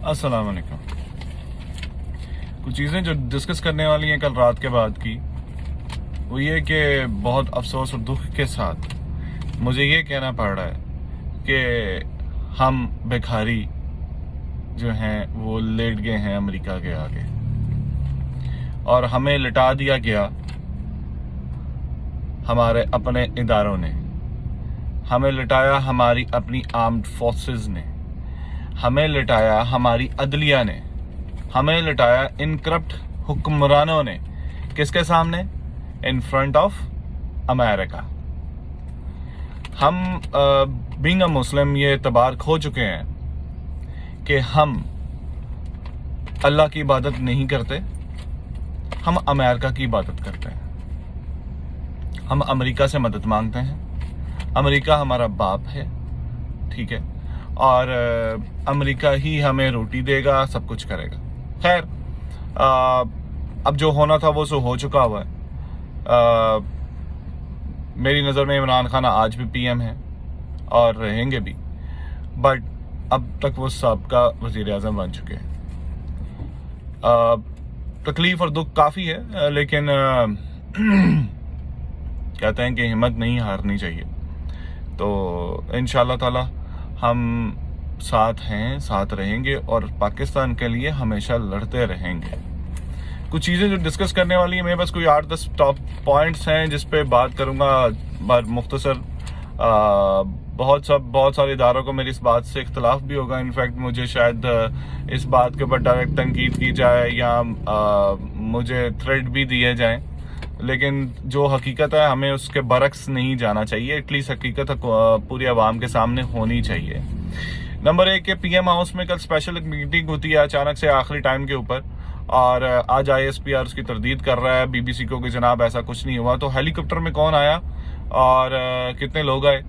अस्सलाम वालेकुम। कुछ चीज़ें जो डिस्कस करने वाली हैं कल रात के बाद की, वो ये कि बहुत अफसोस और दुख के साथ मुझे ये कहना पड़ रहा है कि हम भिखारी जो हैं वो लेट गए हैं अमेरिका के आगे, और हमें लिटा दिया गया हमारे अपने इदारों ने, हमें लिटाया हमारी अपनी आर्म्ड फोर्सेस ने, हमें लिटाया हमारी अदलिया ने, हमें लिटाया इन करप्ट हुक्मरानों ने। किसके सामने? In front of America. हम बीइंग अ मुस्लिम ये एतबार खो चुके हैं कि हम अल्लाह की इबादत नहीं करते, हम अमेरिका की इबादत करते हैं। हम अमेरिका से मदद मांगते हैं, अमेरिका हमारा बाप है, ठीक है, और अमेरिका ही हमें रोटी देगा, सब कुछ करेगा। खैर, अब जो होना था वो सो हो चुका हुआ है। मेरी नज़र में इमरान खान आज भी पीएम है और रहेंगे भी, बट अब तक वो सबका वज़ीर आज़म बन चुके हैं। तकलीफ़ और दुख काफ़ी है, लेकिन कहते हैं कि हिम्मत नहीं हारनी चाहिए। तो इंशाअल्लाह ताला हम साथ हैं, साथ रहेंगे और पाकिस्तान के लिए हमेशा लड़ते रहेंगे। कुछ चीज़ें जो डिस्कस करने वाली हैं, मेरे पास कोई 8-10 टॉप पॉइंट्स हैं जिस पे बात करूँगा मुख्तसर। बहुत सारे इदारों को मेरी इस बात से इख्तलाफ भी होगा। इनफैक्ट मुझे शायद इस बात के ऊपर डायरेक्ट तनकीद की जाए या मुझे थ्रेड भी दिए जाएं, लेकिन जो हकीकत है हमें उसके बरक्स नहीं जाना चाहिए। एटलीस्ट हकीकत पूरी आवाम के सामने होनी चाहिए। नंबर 1 के पीएम हाउस में कल स्पेशल एक मीटिंग होती है अचानक से आखिरी टाइम के ऊपर, और आज ISPR उसकी तरदीद कर रहा है BBC को कि जनाब ऐसा कुछ नहीं हुआ। तो हेलीकॉप्टर में कौन आया और कितने लोग आए,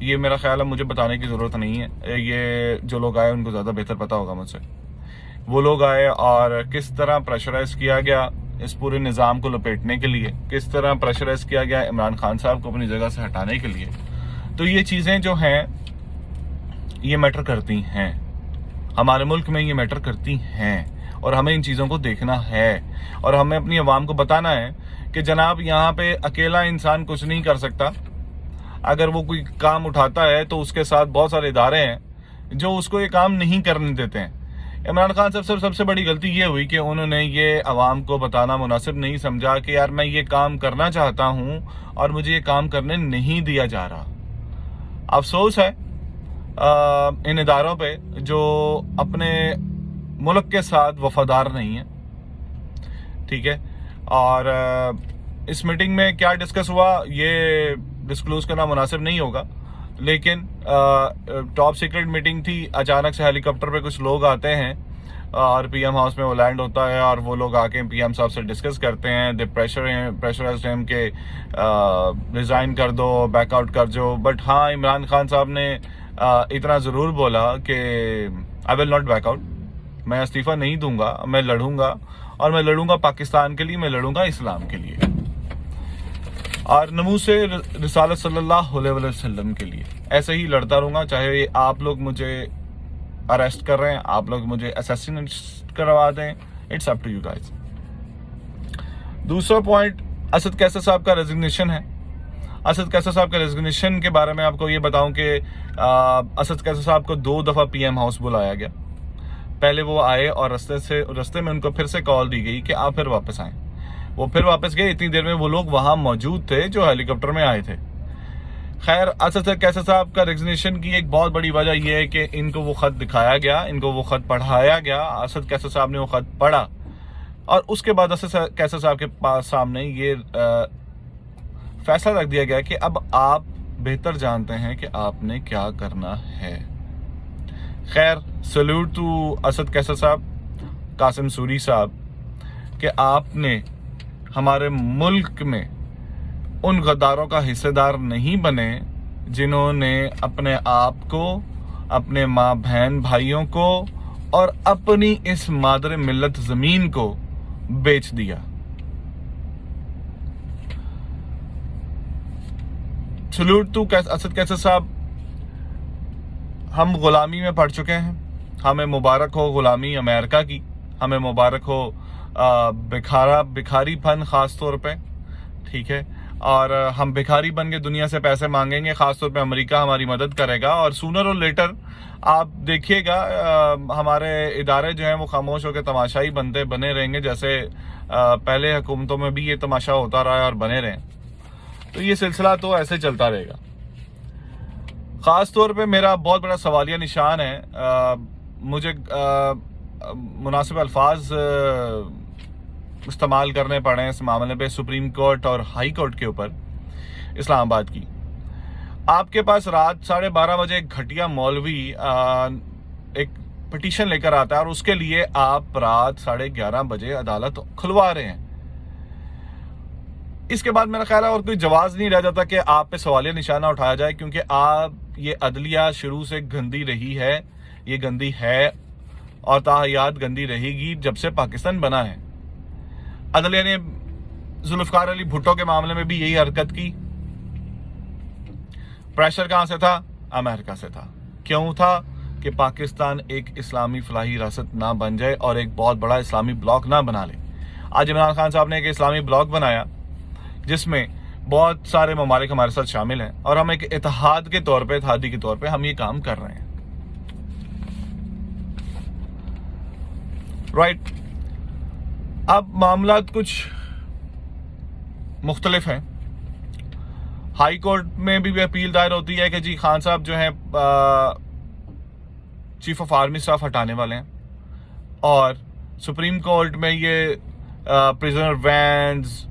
ये मेरा ख्याल है मुझे बताने की ज़रूरत नहीं है। ये जो लोग आए उनको ज़्यादा बेहतर पता होगा मुझसे। वो लोग आए और किस तरह प्रेशराइज किया गया इस पूरे निज़ाम को लपेटने के लिए, किस तरह प्रेशराइज किया गया इमरान खान साहब को अपनी जगह से हटाने के लिए। तो ये चीज़ें जो हैं ये मैटर करती हैं, हमारे मुल्क में ये मैटर करती हैं, और हमें इन चीज़ों को देखना है और हमें अपनी आवाम को बताना है कि जनाब यहाँ पे अकेला इंसान कुछ नहीं कर सकता। अगर वो कोई काम उठाता है तो उसके साथ बहुत सारे इदारे हैं जो उसको ये काम नहीं करने देते हैं। इमरान खान साहब सबसे बड़ी गलती ये हुई कि उन्होंने ये आवाम को बताना मुनासिब नहीं समझा कि यार मैं ये काम करना चाहता हूँ और मुझे ये काम करने नहीं दिया जा रहा। अफसोस है इन इदारों पे जो अपने मुल्क के साथ वफादार नहीं है, ठीक है। और इस मीटिंग में क्या डिस्कस हुआ ये डिस्क्लोज करना मुनासिब नहीं होगा, लेकिन टॉप सीक्रेट मीटिंग थी। अचानक से हेलीकॉप्टर पे कुछ लोग आते हैं और पीएम हाउस में वो लैंड होता है और वो लोग आके पीएम साहब से डिस्कस करते हैं। दे प्रेशराइज्ड हिम के रिज़ाइन कर दो, बैकआउट कर दो। बट हाँ, इमरान खान साहब ने इतना ज़रूर बोला कि आई विल नॉट बैकआउट, मैं इस्तीफ़ा नहीं दूंगा, मैं लड़ूंगा, और मैं लड़ूंगा पाकिस्तान के लिए, मैं लड़ूंगा इस्लाम के लिए और नमूसे रिसालत सल्लल्लाहु अलैहि वसल्लम के लिए। ऐसे ही लड़ता रहूंगा, चाहे आप लोग मुझे अरेस्ट कर रहे हैं, आप लोग मुझे असैसिनेट करवा दें, it's up to you guys. दूसरा पॉइंट असद कैसर साहब का रेजिग्नेशन है। असद कैसर साहब के रेजिग्नेशन के बारे में आपको ये बताऊं कि असद कैसर साहब को 2 दफ़ा पीएम हाउस बुलाया गया। पहले वो आए और रस्ते में उनको फिर से कॉल दी गई कि आप फिर वापस आएँ। वो फिर वापस गए। इतनी देर में वो लोग वहाँ मौजूद थे जो हेलीकॉप्टर में आए थे। खैर, असद कैसर साहब का रेजिग्नेशन की एक बहुत बड़ी वजह यह है कि इनको वो ख़त दिखाया गया, इनको वो ख़त पढ़ाया गया। असद कैसर साहब ने वो ख़त पढ़ा और उसके बाद असद कैसर साहब के पास सामने ये फैसला रख दिया गया कि अब आप बेहतर जानते हैं कि आपने क्या करना है। खैर, सल्यूट टू असद कैसर साहब, कासिम सूरी साहब, कि आपने हमारे मुल्क में उन गद्दारों का हिस्सेदार नहीं बने जिन्होंने अपने आप को, अपने माँ बहन भाइयों को और अपनी इस मादर मिल्लत ज़मीन को बेच दिया। सल्यूट टू असद कैसर साहब, हम गुलामी में पड़ चुके हैं, हमें मुबारक हो गुलामी अमेरिका की, हमें मुबारक हो भिखारीपन ख़ास तौर पे, ठीक है। और हम भिखारी बन के दुनिया से पैसे मांगेंगे, ख़ास तौर पे अमेरिका हमारी मदद करेगा, और सूनर और लेटर आप देखिएगा हमारे इदारे जो हैं वो खामोश होकर तमाशाई बने रहेंगे, जैसे पहले हुकूमतों में भी ये तमाशा होता रहा है और बने रहे। तो ये सिलसिला तो ऐसे चलता रहेगा। ख़ास तौर पे मेरा बहुत बड़ा सवालिया निशान है, मुझे मुनासिब अल्फाज इस्तेमाल करने पड़े इस मामले पे सुप्रीम कोर्ट और हाई कोर्ट के ऊपर इस्लामाबाद की। आपके पास रात 12:30 बजे एक घटिया मौलवी एक पिटीशन लेकर आता है और उसके लिए आप रात 11:30 बजे अदालत खुलवा रहे हैं। इसके बाद मेरा ख्याल है और कोई जवाब नहीं रह जाता कि आप पे सवालिया निशाना उठाया जाए, क्योंकि आप ये अदलिया शुरू से गंदी रही है, ये गंदी है और ताहयात गंदी रहेगी जब से पाकिस्तान बना है। अदलिया ने जुल्फकार अली भुट्टो के मामले में भी यही हरकत की। प्रेशर कहां से था? अमेरिका से था। क्यों था? कि पाकिस्तान एक इस्लामी फलाही रियासत ना बन जाए और एक बहुत बड़ा इस्लामी ब्लॉक ना बना ले। आज इमरान खान साहब ने एक इस्लामी ब्लॉक बनाया जिसमें बहुत सारे ममालिक हमारे साथ शामिल हैं और हम एक इत्तेहाद के तौर पे, इत्तेहादी के तौर पे हम ये काम कर रहे हैं। राइट। अब मामला कुछ मुख्तलिफ हैं। हाई कोर्ट में भी अपील दायर होती है कि जी खान साहब जो हैं चीफ ऑफ आर्मी स्टाफ हटाने वाले हैं, और सुप्रीम कोर्ट में ये प्रिजनर वैन्स,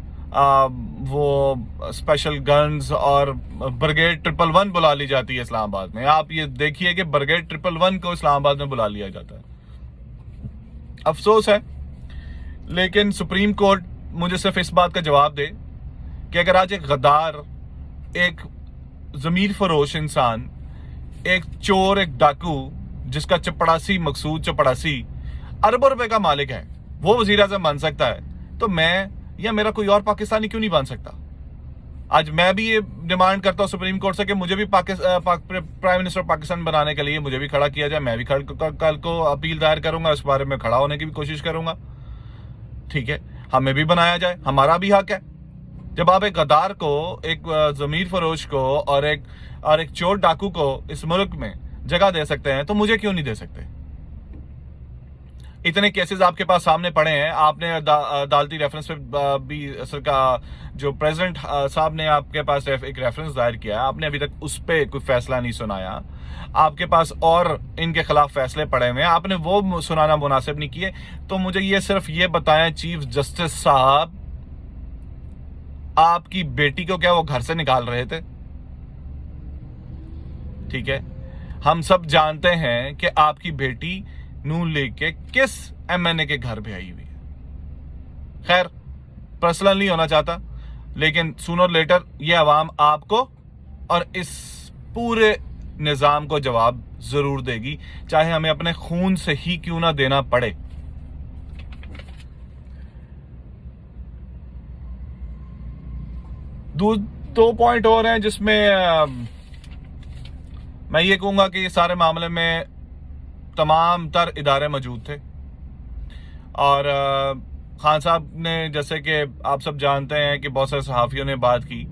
वो स्पेशल गन्स और ब्रिगेड 111 बुला ली जाती है इस्लामाबाद में। आप ये देखिए कि ब्रिगेड 111 को इस्लामाबाद में बुला लिया जाता है। अफसोस है, लेकिन सुप्रीम कोर्ट मुझे सिर्फ इस बात का जवाब दे कि अगर आज एक गद्दार, एक ज़मीर फरोश इंसान, एक चोर, एक डाकू जिसका चपड़ासी, मकसूद चपड़ासी अरबों रुपए का मालिक है, वो वज़ीर आज़म बन सकता है, तो मैं या मेरा कोई और पाकिस्तानी क्यों नहीं बन सकता? आज मैं भी ये डिमांड करता हूँ सुप्रीम कोर्ट से कि मुझे भी प्राइम मिनिस्टर पाकिस्तान बनाने के लिए मुझे भी खड़ा किया जाए। मैं भी कल को अपील दायर करूंगा, इस बारे में खड़ा होने की भी कोशिश करूंगा, ठीक है। हमें भी बनाया जाए, हमारा भी हक है। जब आप एक गद्दार को, एक ज़मीर फरोश को और एक चोर डाकू को इस मुल्क में जगह दे सकते हैं, तो मुझे क्यों नहीं दे सकते? इतने केसेस आपके पास सामने पड़े हैं। आपने अदालती रेफरेंस पे भी असर का जो प्रेसिडेंट साहब ने आपके पास एक रेफरेंस दायर किया है, आपने अभी तक उस पर कोई फैसला नहीं सुनाया। आपके पास और इनके खिलाफ फैसले पड़े हुए हैं, आपने वो सुनाना मुनासिब नहीं किए। तो मुझे ये सिर्फ ये बताएं चीफ जस्टिस साहब, आपकी बेटी को क्या वो घर से निकाल रहे थे? ठीक है, हम सब जानते हैं कि आपकी बेटी नून लीग के किस एमएनए के घर पे आई हुई है। खैर, पर्सनल नहीं होना चाहता, लेकिन सूनर लेटर ये अवाम आपको और इस पूरे निजाम को जवाब जरूर देगी, चाहे हमें अपने खून से ही क्यों ना देना पड़े। दो पॉइंट और हैं जिसमें मैं ये कहूंगा कि इस सारे मामले में तमाम तर इदारे मौजूद थे, और खान साहब ने, जैसे कि आप सब जानते हैं कि बहुत सारे सहाफ़ियों ने बात की,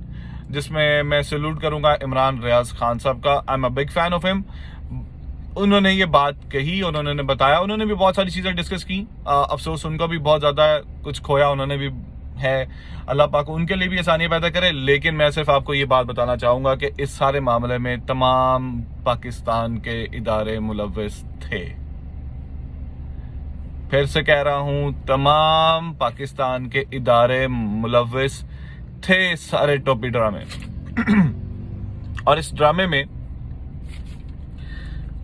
जिसमें मैं सैल्यूट करूंगा इमरान रियाज खान साहब का। I am a big fan of him. उन्होंने ये बात कही, उन्होंने बताया, उन्होंने भी बहुत सारी चीज़ें डिस्कस की। अफसोस उनको भी बहुत ज़्यादा कुछ खोया उन्होंने भी है, अल्लाह पाक उनके लिए भी आसानी पैदा करे। लेकिन मैं सिर्फ आपको ये बात बताना चाहूँगा कि इस सारे मामले में तमाम पाकिस्तान के इदारे मुलव्वस थे। फिर से कह रहा हूँ, तमाम पाकिस्तान के इदारे मुलव्वस थे सारे टोपी ड्रामे और इस ड्रामे में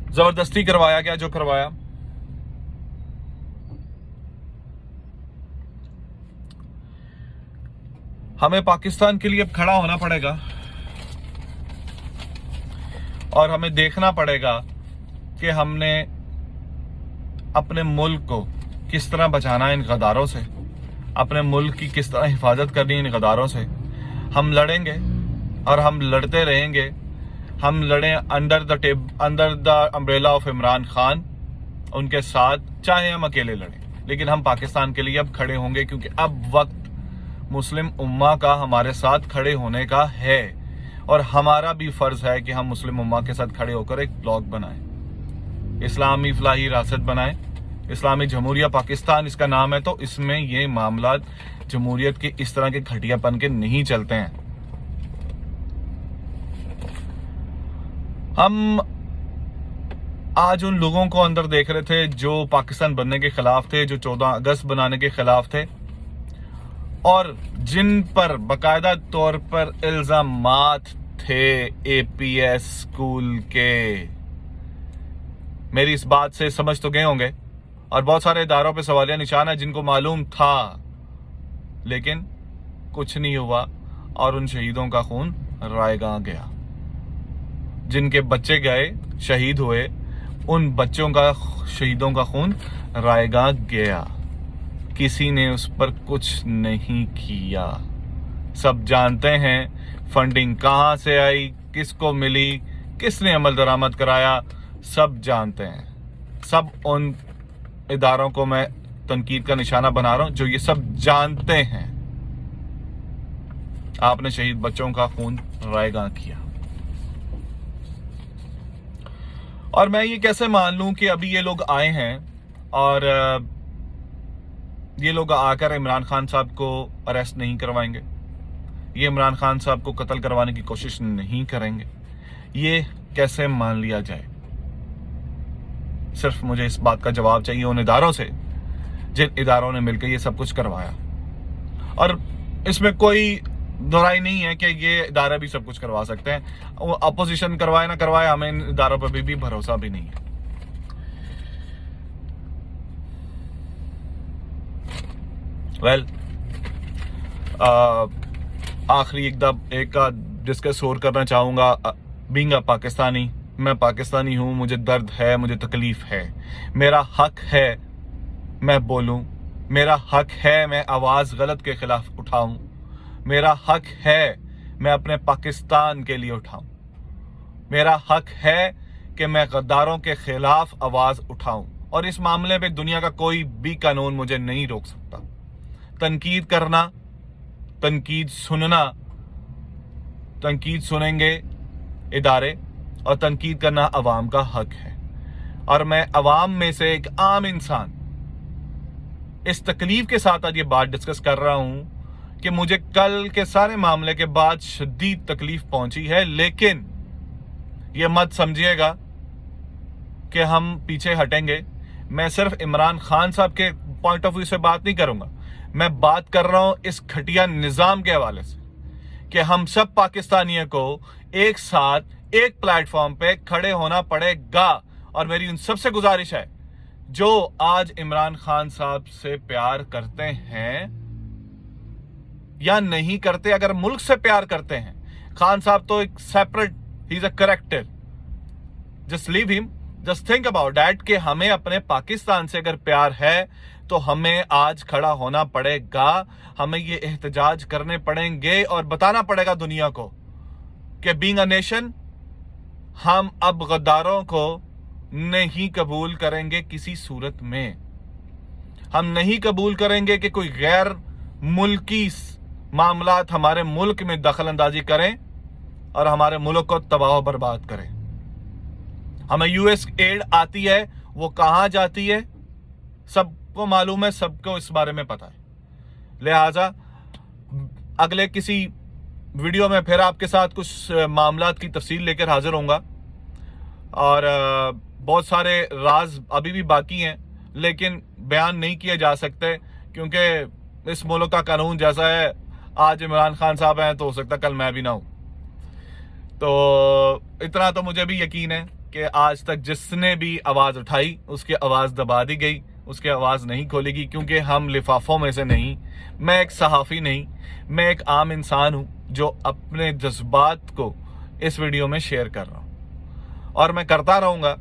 जबरदस्ती करवाया गया जो करवाया। हमें पाकिस्तान के लिए अब खड़ा होना पड़ेगा और हमें देखना पड़ेगा कि हमने अपने मुल्क को किस तरह बचाना है इन गद्दारों से, अपने मुल्क की किस तरह हिफाजत करनी है इन गद्दारों से। हम लड़ेंगे और हम लड़ते रहेंगे। हम लड़ें under the umbrella of Imran Khan ان کے ساتھ چاہے ہم اکیلے لڑیں، لیکن ہم پاکستان کے لیے اب کھڑے ہوں گے، کیونکہ اب وقت مسلم امہ کا ہمارے ساتھ کھڑے ہونے کا ہے، اور ہمارا بھی فرض ہے کہ ہم مسلم امہ کے ساتھ کھڑے ہو کر ایک بلاگ بنائیں، اسلامی فلاحی ریاست بنائیں، اسلامی جمہوریہ پاکستان اس کا نام ہے، تو اس میں یہ معاملات جمہوریت کے اس طرح کے گھٹیا پن کے نہیں چلتے ہیں۔ ہم آج ان لوگوں کو اندر دیکھ رہے تھے جو پاکستان بننے کے خلاف تھے، جو 14 اگست بنانے کے خلاف تھے، اور جن پر باقاعدہ طور پر الزامات تھے اے پی ایس اسکول کے۔ میری اس بات سے سمجھ تو گئے ہوں گے، اور بہت سارے اداروں پہ سوالیہ نشان ہے جن کو معلوم تھا، لیکن کچھ نہیں ہوا، اور ان شہیدوں کا خون رائے گاں گیا۔ جن کے بچے گئے شہید ہوئے، ان بچوں کا شہیدوں کا خون رائے گاں گیا، کسی نے اس پر کچھ نہیں کیا۔ سب جانتے ہیں فنڈنگ کہاں سے آئی، کس کو ملی، کس نے عمل درآمد کرایا، سب جانتے ہیں۔ سب ان اداروں کو میں تنقید کا نشانہ بنا رہا ہوں جو یہ سب جانتے ہیں۔ آپ نے شہید بچوں کا خون رائے گاں کیا، اور میں یہ کیسے مان لوں کہ ابھی یہ لوگ آئے ہیں اور یہ لوگ آ کر عمران خان صاحب کو اریسٹ نہیں کروائیں گے، یہ عمران خان صاحب کو قتل کروانے کی کوشش نہیں کریں گے، یہ کیسے مان لیا جائے؟ صرف مجھے اس بات کا جواب چاہیے ان اداروں سے جن اداروں نے مل کے یہ سب کچھ کروایا، اور اس میں کوئی دہرائی نہیں ہے کہ یہ ادارے بھی سب کچھ کروا سکتے ہیں۔ اپوزیشن کروائے نہ کروائے، ہمیں ان اداروں پر بھی بھروسہ بھی نہیں ہے۔ آخری ایک ڈسکس اور کرنا چاہوں گا۔ بینگ اے پاکستانی، میں پاکستانی ہوں، مجھے درد ہے، مجھے تکلیف ہے، میرا حق ہے میں بولوں، میرا حق ہے میں آواز غلط کے خلاف اٹھاؤں، میرا حق ہے میں اپنے پاکستان کے لیے اٹھاؤں، میرا حق ہے کہ میں غداروں کے خلاف آواز اٹھاؤں، اور اس معاملے پہ دنیا کا کوئی بھی قانون مجھے نہیں روک سکتا۔ تنقید کرنا، تنقید سننا، تنقید سنیں گے ادارے، اور تنقید کرنا عوام کا حق ہے، اور میں عوام میں سے ایک عام انسان اس تکلیف کے ساتھ آج یہ بات ڈسکس کر رہا ہوں کہ مجھے کل کے سارے معاملے کے بعد شدید تکلیف پہنچی ہے، لیکن یہ مت سمجھیے گا کہ ہم پیچھے ہٹیں گے۔ میں صرف عمران خان صاحب کے پوائنٹ آف ویو سے بات نہیں کروں گا، میں بات کر رہا ہوں اس گھٹیا نظام کے حوالے سے کہ ہم سب پاکستانیوں کو ایک ساتھ ایک پلیٹ فارم پہ کھڑے ہونا پڑے گا، اور میری ان سب سے گزارش ہے جو آج عمران خان صاحب سے پیار کرتے ہیں یا نہیں کرتے، اگر ملک سے پیار کرتے ہیں، خان صاحب تو ایک separate, he is a character, just leave him, just think about that کہ ہمیں اپنے پاکستان سے اگر پیار ہے تو ہمیں آج کھڑا ہونا پڑے گا، ہمیں یہ احتجاج کرنے پڑیں گے اور بتانا پڑے گا دنیا کو کہ بینگ اے نیشن ہم اب غداروں کو نہیں قبول کریں گے کسی صورت میں۔ ہم نہیں قبول کریں گے کہ کوئی غیر ملکی معاملات ہمارے ملک میں دخل اندازی کریں اور ہمارے ملک کو تباہ و برباد کریں۔ ہمیں یو ایس ایڈ آتی ہے، وہ کہاں جاتی ہے سب کو معلوم ہے، سب کو اس بارے میں پتا ہے۔ لہٰذا اگلے کسی ویڈیو میں پھر آپ کے ساتھ کچھ معاملات کی تفصیل لے کر حاضر ہوں گا، اور بہت سارے راز ابھی بھی باقی ہیں لیکن بیان نہیں کیے جا سکتے، کیونکہ اس ملک کا قانون جیسا ہے، آج عمران خان صاحب ہیں تو ہو سکتا ہے کل میں بھی نہ ہوں۔ تو اتنا تو مجھے بھی یقین ہے کہ آج تک جس نے بھی آواز اٹھائی اس کی آواز دبا دی گئی، اس کی آواز نہیں کھولے گی، کیونکہ ہم لفافوں میں سے نہیں، میں ایک صحافی نہیں، میں ایک عام انسان ہوں جو اپنے جذبات کو اس ویڈیو میں شیئر کر رہا ہوں، اور میں کرتا رہوں گا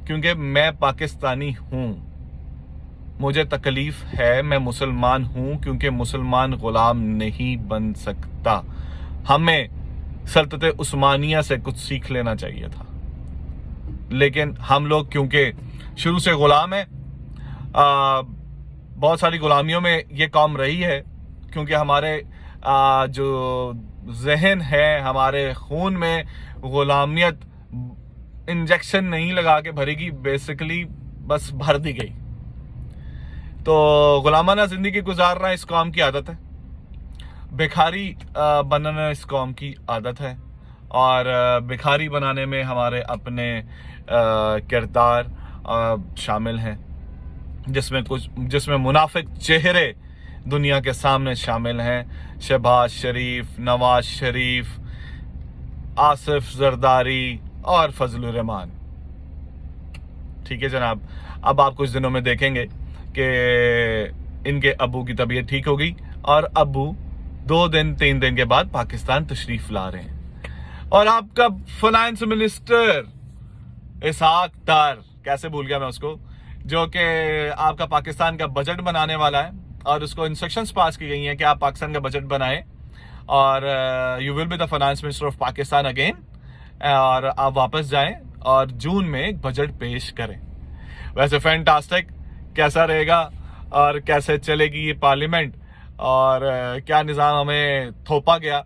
کیونکہ میں پاکستانی ہوں، مجھے تکلیف ہے، میں مسلمان ہوں، کیونکہ مسلمان غلام نہیں بن سکتا۔ ہمیں سلطنت عثمانیہ سے کچھ سیکھ لینا چاہیے تھا، لیکن ہم لوگ کیونکہ شروع سے غلام ہے. بہت ساری غلامیوں میں یہ قوم رہی ہے کیونکہ ہمارے جو ذہن ہے, ہمارے خون میں غلامیت انجیکشن نہیں لگا کے بھری گی, بیسیکلی بس بھر دی گئی. تو غلامانہ زندگی گزارنا اس قوم کی عادت ہے, بھکاری بننا اس قوم کی عادت ہے, اور بھکاری بنانے میں ہمارے اپنے کردار شامل ہیں, جس میں منافق چہرے دنیا کے سامنے شامل ہیں. شہباز شریف, نواز شریف, آصف زرداری اور فضل الرحمان. ٹھیک ہے جناب, اب آپ کچھ دنوں میں دیکھیں گے کہ ان کے ابو کی طبیعت ٹھیک ہوگی اور ابو 2-3 دن کے بعد پاکستان تشریف لا رہے ہیں. اور آپ کا فائنانس منسٹر اسحاق ڈار, کیسے بھول گیا میں اس کو, جو کہ آپ کا پاکستان کا بجٹ بنانے والا ہے, اور اس کو انسٹرکشنز پاس کی گئی ہیں کہ آپ پاکستان کا بجٹ بنائیں اور you will be the finance minister of Pakistan again, اور آپ واپس جائیں اور جون میں ایک بجٹ پیش کریں. ویسے فینٹاسٹک, کیسا رہے گا اور کیسے چلے گی یہ پارلیمنٹ, اور کیا نظام ہمیں تھوپا گیا.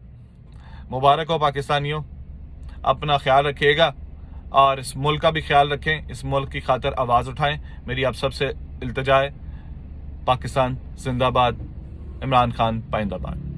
مبارک ہو پاکستانیوں, اپنا خیال رکھیے گا اور اس ملک کا بھی خیال رکھیں, اس ملک کی خاطر آواز اٹھائیں. میری آپ سب سے التجا ہے, پاکستان زندہ باد, عمران خان پائندہ باد.